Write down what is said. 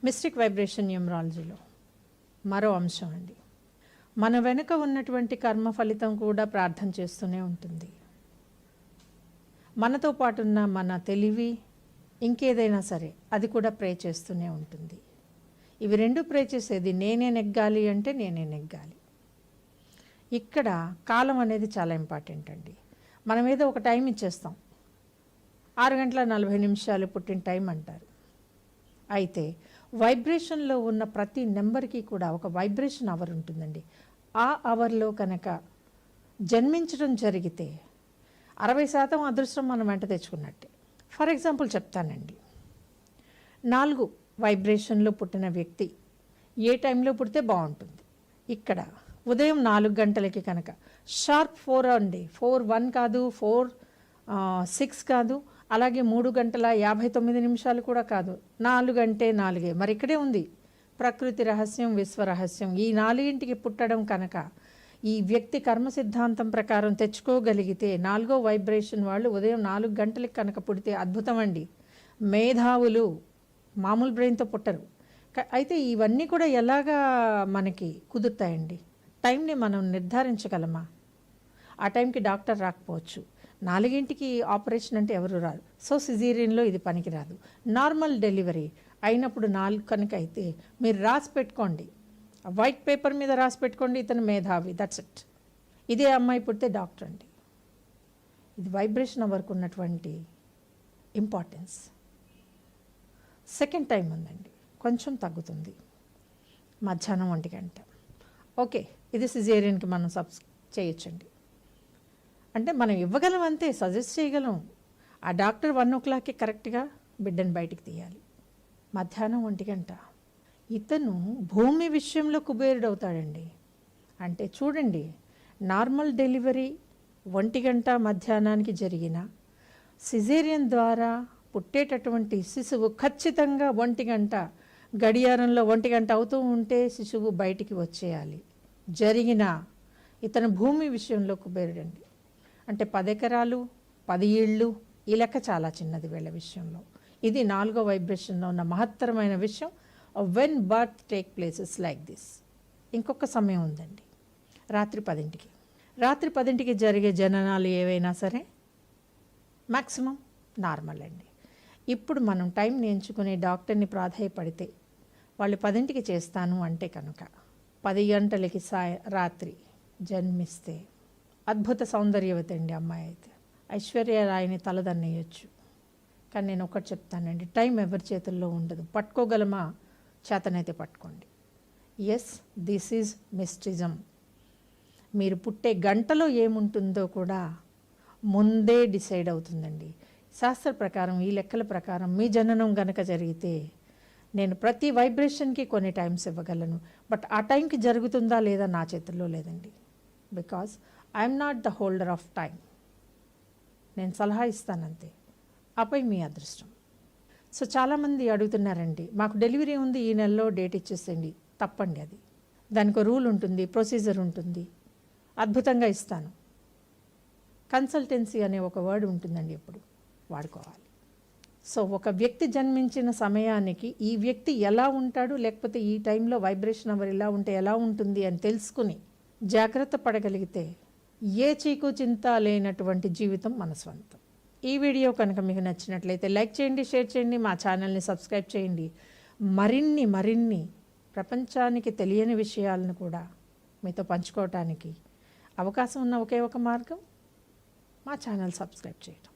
Mystic vibration న్యూమరాలజీలో మరో అంశం అండి. మన వెనుక ఉన్నటువంటి కర్మ ఫలితం కూడా ప్రార్థన చేస్తూనే ఉంటుంది. మనతో పాటు ఉన్న మన తెలివి ఇంకేదైనా సరే అది కూడా ప్రే చేస్తూనే ఉంటుంది. ఇవి రెండు ప్రే చేసేది నేనే నెగ్గాలి అంటే నేనే నెగ్గాలి. ఇక్కడ కాలం అనేది చాలా ఇంపార్టెంట్ అండి. మనం ఏదో ఒక టైం ఇచ్చేస్తాం, 6:40 పుట్టిన టైం అంటారు. అయితే వైబ్రేషన్లో ఉన్న ప్రతి నెంబర్కి కూడా ఒక వైబ్రేషన్ అవర్ ఉంటుందండి. ఆ అవర్లో కనుక జన్మించడం జరిగితే 60% అదృష్టం మనం వెంట తెచ్చుకున్నట్టే. ఫర్ ఎగ్జాంపుల్ చెప్తానండి, 4 వైబ్రేషన్లో పుట్టిన వ్యక్తి ఏ టైంలో పుడితే బాగుంటుంది. ఇక్కడ ఉదయం 4 గంటలకి కనుక షార్ప్ 4 అండి, 4:01 కాదు, 4:06 కాదు, అలాగే 3:59 కూడా కాదు, 4 అంటే 4. మరి ఇక్కడే ఉంది ప్రకృతి రహస్యం, విశ్వ రహస్యం. ఈ 4ంటికి పుట్టడం కనుక ఈ వ్యక్తి కర్మ సిద్ధాంతం ప్రకారం తెచ్చుకోగలిగితే 4వ వైబ్రేషన్ వాళ్ళు ఉదయం 4 గంటలకి కనుక పుడితే అద్భుతం అండి. మేధావులు, మామూలు బ్రెయిన్తో పుట్టరు. అయితే ఇవన్నీ కూడా ఎలాగా మనకి కుదురుతాయండి? టైంని మనం నిర్ధారించగలమా? ఆ టైంకి డాక్టర్ రాకపోవచ్చు, 4ంటికి ఆపరేషన్ అంటే ఎవరు రాదు. సో సిజేరియన్లో ఇది పనికిరాదు. నార్మల్ డెలివరీ అయినప్పుడు 4 కనుక అయితే మీరు రాసి పెట్టుకోండి, వైట్ పేపర్ మీద రాసి పెట్టుకోండి, ఇతను మేధావి, దట్స్ ఇట్. ఇదే అమ్మాయి పుడితే డాక్టర్ అండి. ఇది వైబ్రేషన్ వరకు ఉన్నటువంటి ఇంపార్టెన్స్. సెకండ్ టైం ఉందండి, కొంచెం తగ్గుతుంది, మధ్యాహ్నం 1 గంట. ఓకే, ఇది సిజేరియన్కి మనం చేయొచ్చండి. అంటే మనం ఇవ్వగలం అంతే, సజెస్ట్ చేయగలం. ఆ డాక్టర్ 1 o'clockకి కరెక్ట్గా బిడ్డను బయటికి తీయాలి. మధ్యాహ్నం 1 గంట. ఇతను భూమి విషయంలో కుబేరుడు అవుతాడండి. అంటే చూడండి, నార్మల్ డెలివరీ 1 గంట మధ్యాహ్నానికి జరిగిన సిజేరియన్ ద్వారా పుట్టేటటువంటి శిశువు ఖచ్చితంగా 1 గంట గడియారంలో 1 గంట అవుతూ ఉంటే శిశువు బయటికి వచ్చేయాలి. జరిగిన ఇతను భూమి విషయంలో కుబేరుడండి. అంటే 10 ఎకరాలు, 10 ఇళ్ళు, ఈ లెక్క చాలా చిన్నది వీళ్ళ విషయంలో. ఇది 4వ వైబ్రేషన్లో ఉన్న మహత్తరమైన విషయం. When birth take places like this. ఇంకొక సమయం ఉందండి, రాత్రి 10ంటికి. రాత్రి 10ంటికి జరిగే జననాలు ఏవైనా సరే మ్యాక్సిమం నార్మల్ అండి. ఇప్పుడు మనం టైంని ఎంచుకునే డాక్టర్ని ప్రాధాయపడితే వాళ్ళు 10ంటికి చేస్తాను అంటే కనుక 10 గంటలకి రాత్రి జన్మిస్తే అద్భుత సౌందర్యవతి అండి అమ్మాయి. అయితే ఐశ్వర్య రాయిని తలదన్నేయచ్చు. కానీ నేను ఒకటి చెప్తానండి, టైం ఎవరి చేతుల్లో ఉండదు. పట్టుకోగలమా? చేతనైతే పట్టుకోండి. Yes, this is mysticism. మీరు పుట్టే గంటలో ఏముంటుందో కూడా ముందే డిసైడ్ అవుతుందండి. శాస్త్ర ప్రకారం, ఈ లెక్కల ప్రకారం మీ జననం గనక జరిగితే నేను ప్రతి వైబ్రేషన్కి కొన్ని టైమ్స్ ఇవ్వగలను. బట్ ఆ టైంకి జరుగుతుందా లేదా నా చేతుల్లో లేదండి. Because I'm not the holder of time. నేను సలహా ఇస్తానంతే, ఆపై మీ అదృష్టం. సో చాలామంది అడుగుతున్నారండి, మాకు డెలివరీ ఉంది, ఈ నెలలో డేట్ ఇచ్చేసేయండి. తప్పండి అది. దానికి రూల్ ఉంటుంది, ప్రొసీజర్ ఉంటుంది. అద్భుతంగా ఇస్తాను. కన్సల్టెన్సీ అనే ఒక వర్డ్ ఉంటుందండి, ఎప్పుడు వాడుకోవాలి. సో ఒక వ్యక్తి జన్మించిన సమయానికి ఈ వ్యక్తి ఎలా ఉంటాడు, లేకపోతే ఈ టైంలో వైబ్రేషన్ అవర్ ఇలా ఉంటే ఎలా ఉంటుంది అని తెలుసుకుని జాగ్రత్త పడగలిగితే ఏ చీకు చింత లేనటువంటి జీవితం మన స్వంతం. ఈ వీడియో కనుక మీకు నచ్చినట్లయితే లైక్ చేయండి, షేర్ చేయండి, మా ఛానల్ని సబ్స్క్రైబ్ చేయండి. మరిన్ని ప్రపంచానికి తెలియని విషయాలను కూడా మీతో పంచుకోవటానికి అవకాశం ఉన్న ఒకే ఒక మార్గం మా ఛానల్ సబ్స్క్రైబ్ చేయటం.